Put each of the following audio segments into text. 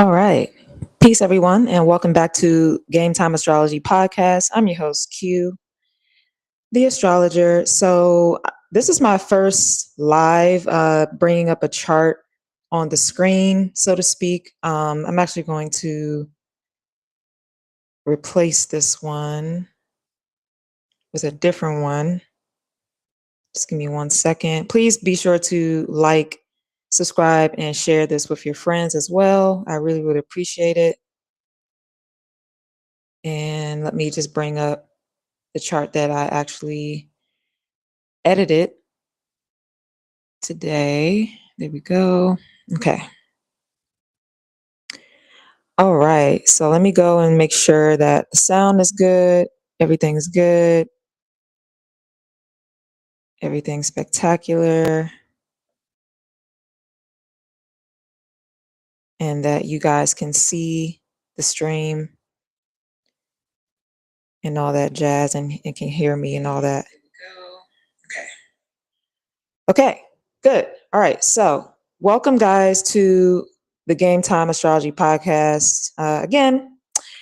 All right. Peace, everyone, and welcome back to Game Time Astrology Podcast. I'm your host, Q, the astrologer. This is my first live bringing up a chart on the screen, so to speak. I'm actually going to replace this one with a different one. Just give me 1 second. Please be sure to like, subscribe, and share this with your friends as well. I really would appreciate it. And let me just bring up the chart that I actually edited today. There we go. Okay. All right. So let me go and make sure that the sound is good. Everything's good. Everything's spectacular. And that you guys can see the stream and all that jazz and can hear me and all that. Okay. Okay, good. All right. So welcome, guys, to the Game Time Astrology Podcast. Again,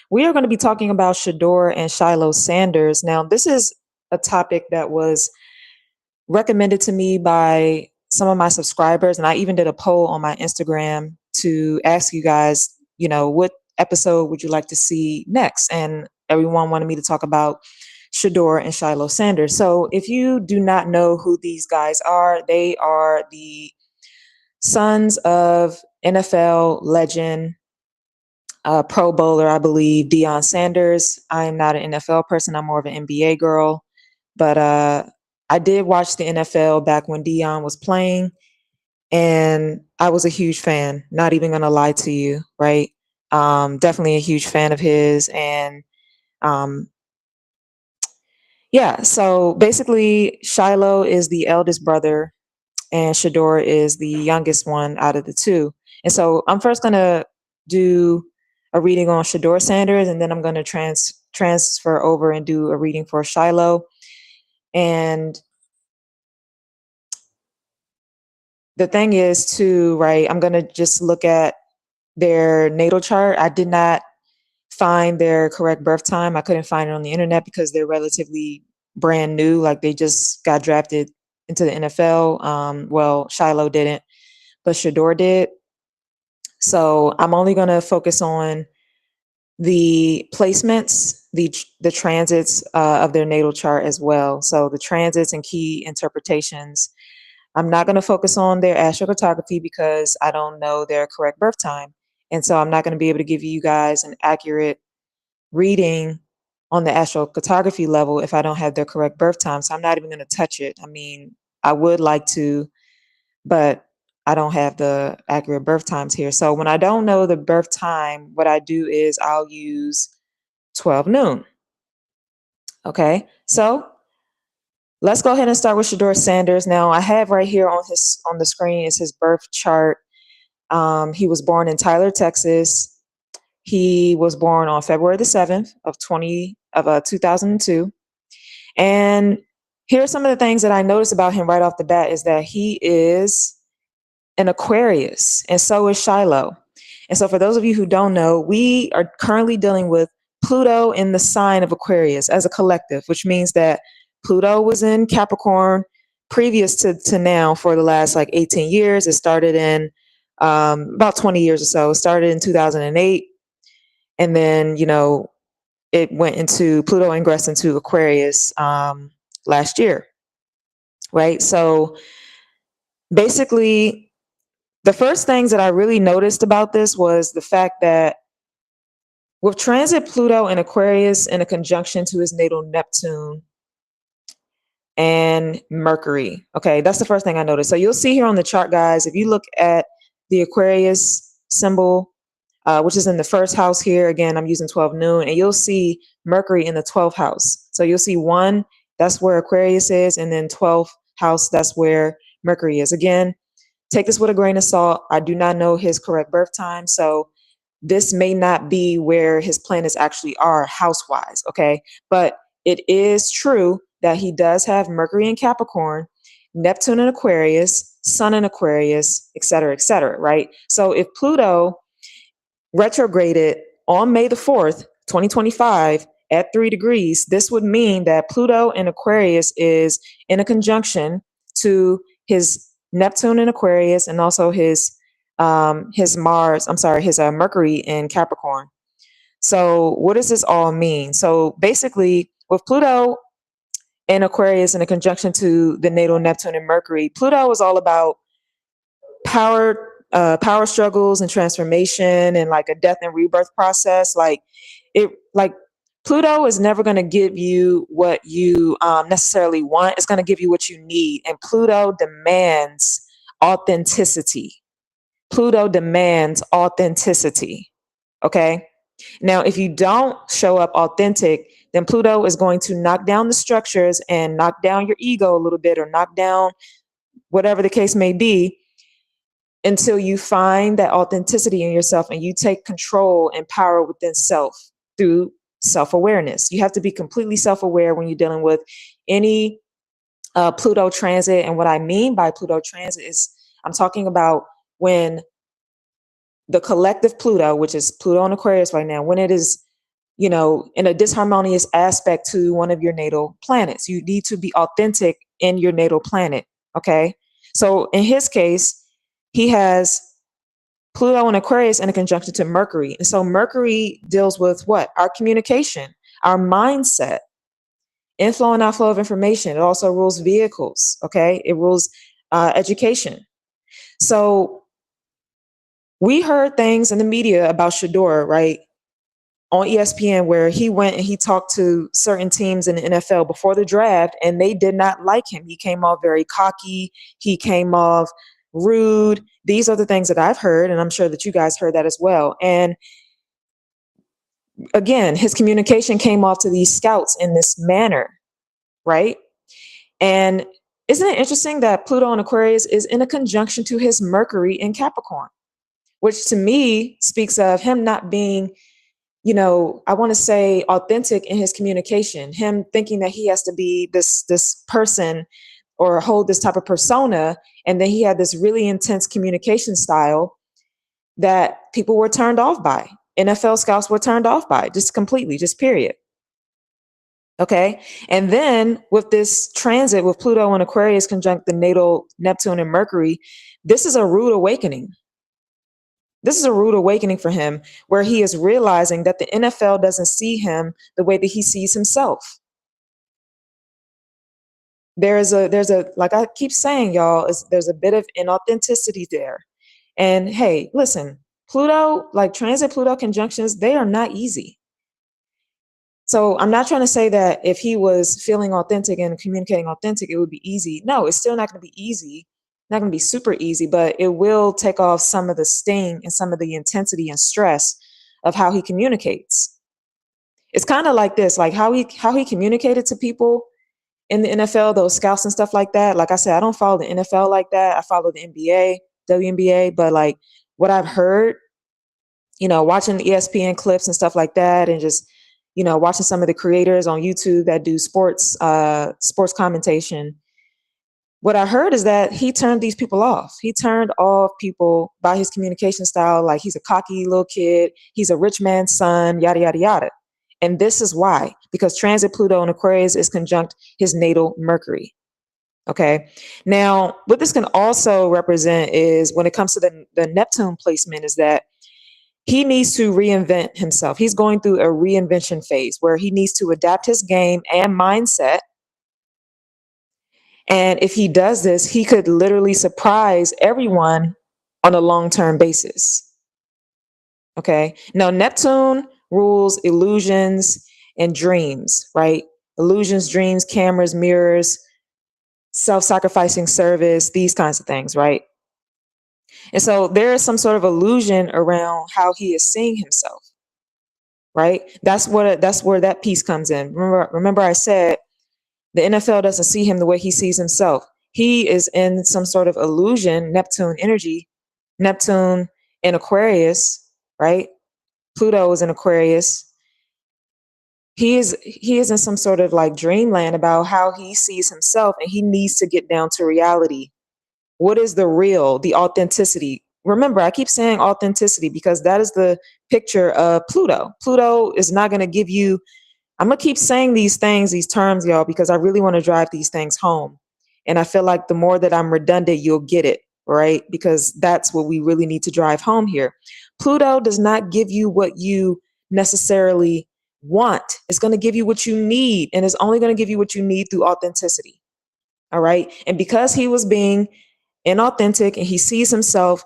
we are going to be talking about Shedeur and Shilo Sanders. Now, this is a topic that was recommended to me by some of my subscribers, and I even did a poll on my Instagram to ask you guys, what episode would you like to see next? And everyone wanted me to talk about Shedeur and Shilo Sanders. So if you do not know who these guys are, they are the sons of NFL legend, Pro Bowler, I believe, Deion Sanders. I am not an NFL person. I'm more of an NBA girl. But I did watch the NFL back when Deion was playing, and I was a huge fan. Not even going to lie to you, right? Definitely a huge fan of his. And yeah, so basically, Shilo is the eldest brother, and Shedeur is the youngest one out of the two. And so I'm first going to do a reading on Shedeur Sanders, and then I'm going to transfer over and do a reading for Shilo. And the thing is, too, right, I'm going to just look at their natal chart. I did not find their correct birth time. I couldn't find it on the internet because they're relatively brand new. Like they just got drafted into the NFL. Well, Shilo didn't, but Shedeur did. So I'm only going to focus on the placements, the transits of their natal chart as well. So the transits and key interpretations. I'm not going to focus on their astrocartography because I don't know their correct birth time. And so I'm not going to be able to give you guys an accurate reading on the astrocartography level if I don't have their correct birth time. So I'm not even going to touch it. I mean, I would like to, but I don't have the accurate birth times here. So when I don't know the birth time, what I do is I'll use 12 noon. Okay, so let's go ahead and start with Shedeur Sanders. Now I have right here on the screen is his birth chart. He was born in Tyler, Texas. He was born on February the 7th of 2002. And here are some of the things that I noticed about him right off the bat is that he is an Aquarius, and so is Shilo. And so for those of you who don't know, we are currently dealing with Pluto in the sign of Aquarius as a collective, which means that Pluto was in Capricorn previous to now for the last like 18 years. It started in about 20 years or so. It started in 2008. And then, it went into Pluto ingress into Aquarius last year, right? So basically, the first things that I really noticed about this was the fact that with transit Pluto in Aquarius in a conjunction to his natal Neptune and Mercury. Okay, that's the first thing I noticed. So you'll see here on the chart, guys, if you look at the Aquarius symbol, which is in the first house here, again, I'm using 12 noon, and you'll see Mercury in the 12th house. So you'll see 1, that's where Aquarius is, and then 12th house, that's where Mercury is. Again, take this with a grain of salt. I do not know his correct birth time, so this may not be where his planets actually are house-wise, okay? But it is true that he does have Mercury in Capricorn, Neptune in Aquarius, Sun in Aquarius, et cetera, right? So if Pluto retrograded on May the 4th, 2025 at 3 degrees, this would mean that Pluto in Aquarius is in a conjunction to his Neptune in Aquarius and also his Mercury in Capricorn. So what does this all mean? So basically, with Pluto in Aquarius in a conjunction to the natal Neptune and Mercury, Pluto is all about power struggles and transformation and like a death and rebirth process. Like Pluto is never going to give you what you necessarily want. It's going to give you what you need. And Pluto demands authenticity. Pluto demands authenticity. Okay. Now, if you don't show up authentic, then Pluto is going to knock down the structures and knock down your ego a little bit, or knock down whatever the case may be, until you find that authenticity in yourself and you take control and power within self through self-awareness. You have to be completely self-aware when you're dealing with any Pluto transit. And what I mean by Pluto transit is I'm talking about when the collective Pluto, which is Pluto in Aquarius right now, when it is, in a disharmonious aspect to one of your natal planets. You need to be authentic in your natal planet. Okay. So in his case, he has Pluto in Aquarius in a conjunction to Mercury. And so Mercury deals with what? Our communication, our mindset, inflow and outflow of information. It also rules vehicles. Okay. It rules education. So we heard things in the media about Shedeur, right? On ESPN, where he went and he talked to certain teams in the NFL before the draft, and they did not like him. He came off very cocky. He came off rude. These are the things that I've heard, and I'm sure that you guys heard that as well. And again, his communication came off to these scouts in this manner, right? And isn't it interesting that Pluto in Aquarius is in a conjunction to his Mercury in Capricorn, which to me speaks of him not being, I want to say authentic in his communication, him thinking that he has to be this person or hold this type of persona. And then he had this really intense communication style that people were turned off by. NFL scouts were turned off by, just completely, just period. Okay. And then with this transit with Pluto and Aquarius conjunct the natal Neptune and Mercury, this is a rude awakening. This is a rude awakening for him, where he is realizing that the NFL doesn't see him the way that he sees himself. There's a, like I keep saying, y'all, there's a bit of inauthenticity there. And hey, listen, Pluto, like transit Pluto conjunctions, they are not easy. So I'm not trying to say that if he was feeling authentic and communicating authentic, it would be easy. No, it's still not going to be easy. Not going to be super easy, but it will take off some of the sting and some of the intensity and stress of how he communicates. It's kind of like this, like how he communicated to people in the NFL, those scouts and stuff like that. Like I said, I don't follow the NFL like that. I follow the NBA, WNBA, but like what I've heard, watching the ESPN clips and stuff like that, and just, watching some of the creators on YouTube that do sports commentation. What I heard is that he turned these people off. He turned off people by his communication style. Like he's a cocky little kid. He's a rich man's son, yada, yada, yada. And this is why, because transit Pluto in Aquarius is conjunct his natal Mercury. Okay. Now, what this can also represent is when it comes to the Neptune placement is that he needs to reinvent himself. He's going through a reinvention phase where he needs to adapt his game and mindset. And if he does this, he could literally surprise everyone on a long-term basis. Okay. Now, Neptune rules illusions and dreams, right? Illusions, dreams, cameras, mirrors, self-sacrificing service, these kinds of things, right? And so there is some sort of illusion around how he is seeing himself, right? That's where that piece comes in. Remember I said the NFL doesn't see him the way he sees himself. He is in some sort of illusion, Neptune energy, Neptune in Aquarius, right? Pluto is in Aquarius. He is in some sort of like dreamland about how he sees himself, and he needs to get down to reality. What is the real, the authenticity? remember, I keep saying authenticity because that is the picture of Pluto. Pluto is not going to give you, I'm going to keep saying these things, these terms, y'all, because I really want to drive these things home. And I feel like the more that I'm redundant, you'll get it, right? Because that's what we really need to drive home here. Pluto does not give you what you necessarily want. It's going to give you what you need, and it's only going to give you what you need through authenticity. All right. And because he was being inauthentic and he sees himself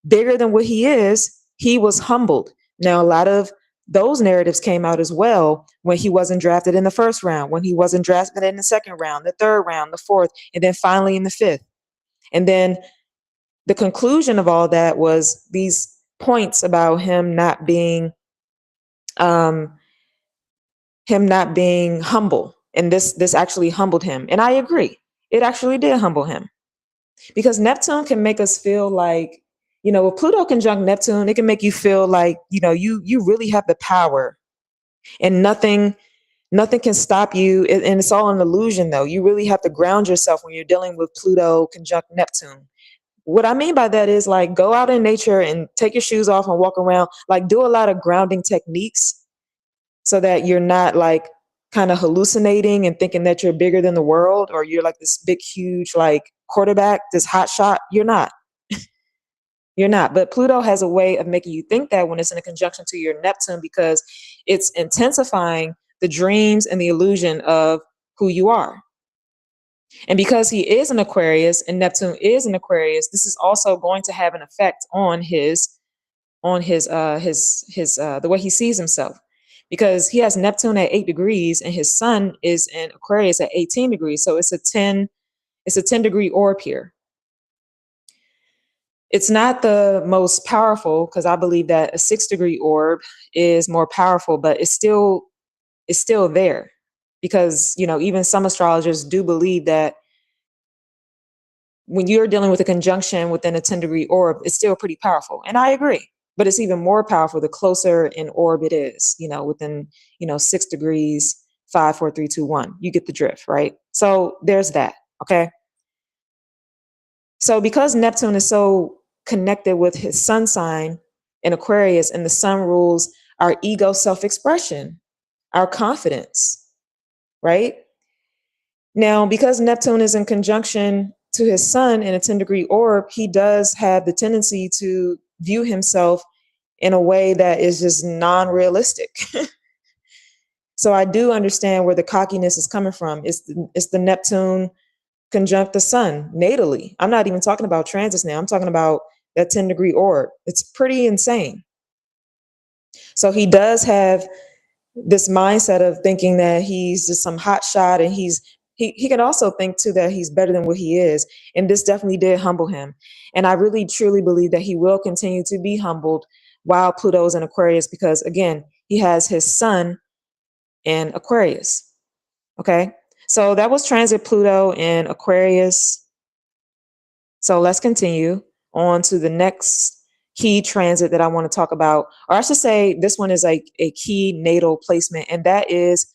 bigger than what he is, he was humbled. Now, a lot of those narratives came out as well when he wasn't drafted in the first round, when he wasn't drafted in the second round, the third round, the fourth, and then finally in the fifth. And then the conclusion of all that was these points about him not being um, humble. And this actually humbled him. And I agree. It actually did humble him. Because Neptune can make us feel like, if Pluto conjunct Neptune, it can make you feel like, you really have the power and nothing can stop you. And it's all an illusion, though. You really have to ground yourself when you're dealing with Pluto conjunct Neptune. What I mean by that is like, go out in nature and take your shoes off and walk around, like do a lot of grounding techniques so that you're not like kind of hallucinating and thinking that you're bigger than the world, or you're like this big, huge, like quarterback, this hot shot. You're not. You're not. But Pluto has a way of making you think that when it's in a conjunction to your Neptune, because it's intensifying the dreams and the illusion of who you are. And because he is an Aquarius and Neptune is an Aquarius, this is also going to have an effect on the way he sees himself, because he has Neptune at 8 degrees and his sun is in Aquarius at 18 degrees. So it's a 10-degree orb here. It's not the most powerful, because I believe that a 6-degree orb is more powerful, but it's still there, because, even some astrologers do believe that when you're dealing with a conjunction within a 10-degree orb, it's still pretty powerful. And I agree, but it's even more powerful the closer in orb it is, within, 6 degrees, 5, 4, 3, 2, 1, you get the drift, right? So there's that. Okay. So because Neptune is so connected with his sun sign in Aquarius, and the sun rules our ego self-expression, our confidence, right? Now, because Neptune is in conjunction to his sun in a 10-degree orb, he does have the tendency to view himself in a way that is just non-realistic. So I do understand where the cockiness is coming from. It's the Neptune conjunct the sun natally. I'm not even talking about transits now. I'm talking about that 10-degree orb. It's pretty insane. So he does have this mindset of thinking that he's just some hot shot, and he can also think too that he's better than what he is. And this definitely did humble him. And I really truly believe that he will continue to be humbled while Pluto is in Aquarius, because again, he has his sun in Aquarius. Okay. So that was transit Pluto in Aquarius. So let's continue on to the next key transit that I want to talk about, or I should say this one is like a key natal placement, and that is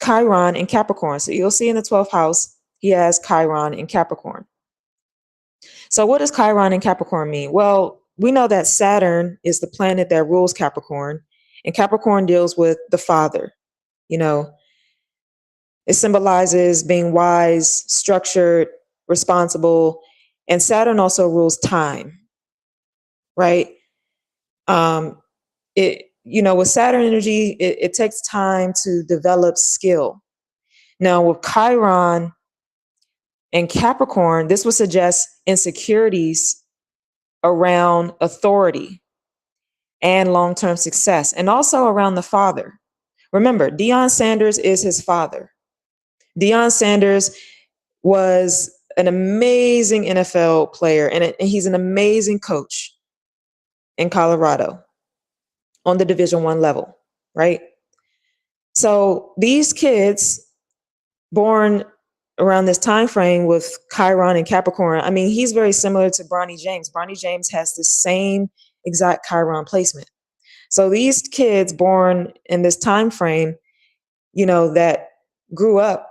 Chiron in Capricorn. So you'll see in the 12th house, he has Chiron in Capricorn. So what does Chiron in Capricorn mean? Well, we know that Saturn is the planet that rules Capricorn, and Capricorn deals with the father. It symbolizes being wise, structured, responsible, and Saturn also rules time, right? With Saturn energy, it takes time to develop skill. Now with Chiron and Capricorn, this would suggest insecurities around authority and long-term success, and also around the father. Remember, Deion Sanders is his father. Deion Sanders was an amazing NFL player, and he's an amazing coach in Colorado on the Division I level, right? So these kids born around this time frame with Chiron and Capricorn, I mean, he's very similar to Bronny James. Bronny James has the same exact Chiron placement. So these kids born in this time frame, that grew up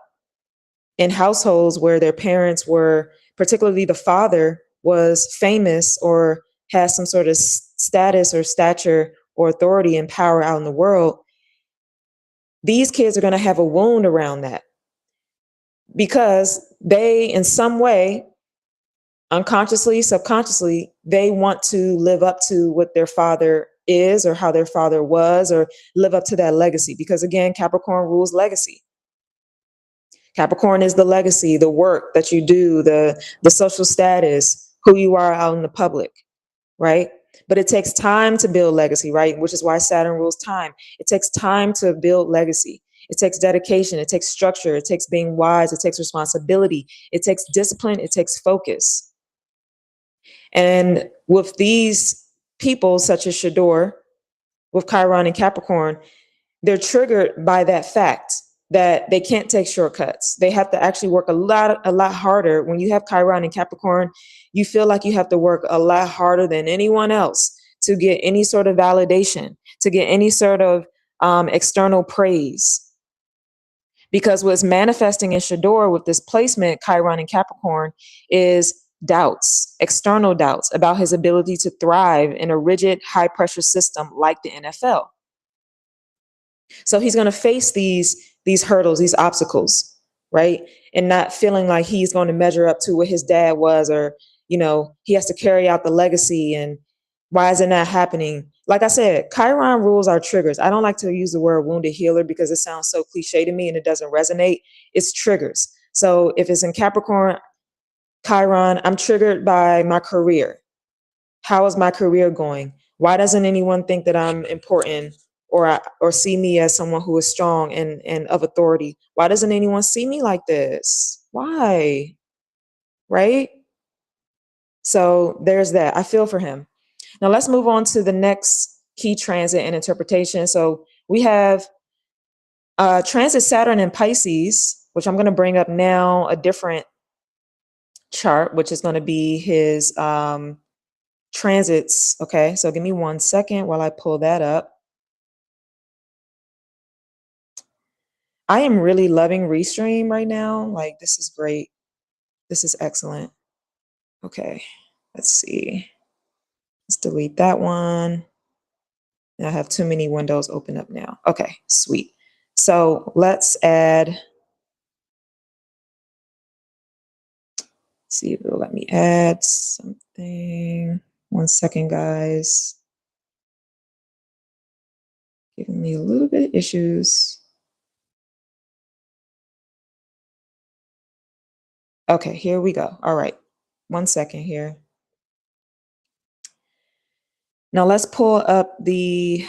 in households where their parents were, particularly the father, was famous or has some sort of status or stature or authority and power out in the world, these kids are going to have a wound around that because they, in some way, unconsciously, subconsciously, they want to live up to what their father is or how their father was, or live up to that legacy. Because again, Capricorn rules legacy. Capricorn is the legacy, the work that you do, the social status, who you are out in the public, right? But it takes time to build legacy, right? Which is why Saturn rules time. It takes time to build legacy. It takes dedication. It takes structure. It takes being wise. It takes responsibility. It takes discipline. It takes focus. And with these people, such as Shedeur, with Chiron and Capricorn, they're triggered by that fact that they can't take shortcuts. They have to actually work a lot harder. When you have Chiron and Capricorn, you feel like you have to work a lot harder than anyone else to get any sort of validation, to get any sort of external praise. Because what's manifesting in Shedeur with this placement, Chiron and Capricorn, is doubts, external doubts about his ability to thrive in a rigid, high pressure system like the NFL. So he's going to face these hurdles, these obstacles, right? And not feeling like he's going to measure up to what his dad was, or, he has to carry out the legacy. And why is it not happening? Like I said, Chiron rules our triggers. I don't like to use the word wounded healer because it sounds so cliche to me and it doesn't resonate. It's triggers. So if it's in Capricorn, Chiron, I'm triggered by my career. How is my career going? Why doesn't anyone think that I'm important, or see me as someone who is strong and of authority? Why doesn't anyone see me like this? Why? Right? So there's that. I feel for him. Now let's move on to the next key transit and interpretation. So we have transit Saturn in Pisces, which I'm going to bring up now, a different chart, which is going to be his transits. Okay, so give me 1 second while I pull that up. I am really loving Restream right now. Like, this is great. This is excellent. Okay, let's see. Let's delete that one. I have too many windows open up now. Okay, sweet. So let's add, see if it'll let me add something. 1 second, guys. Giving me a little bit of issues. Okay, here we go. All right, 1 second here. Now let's pull up the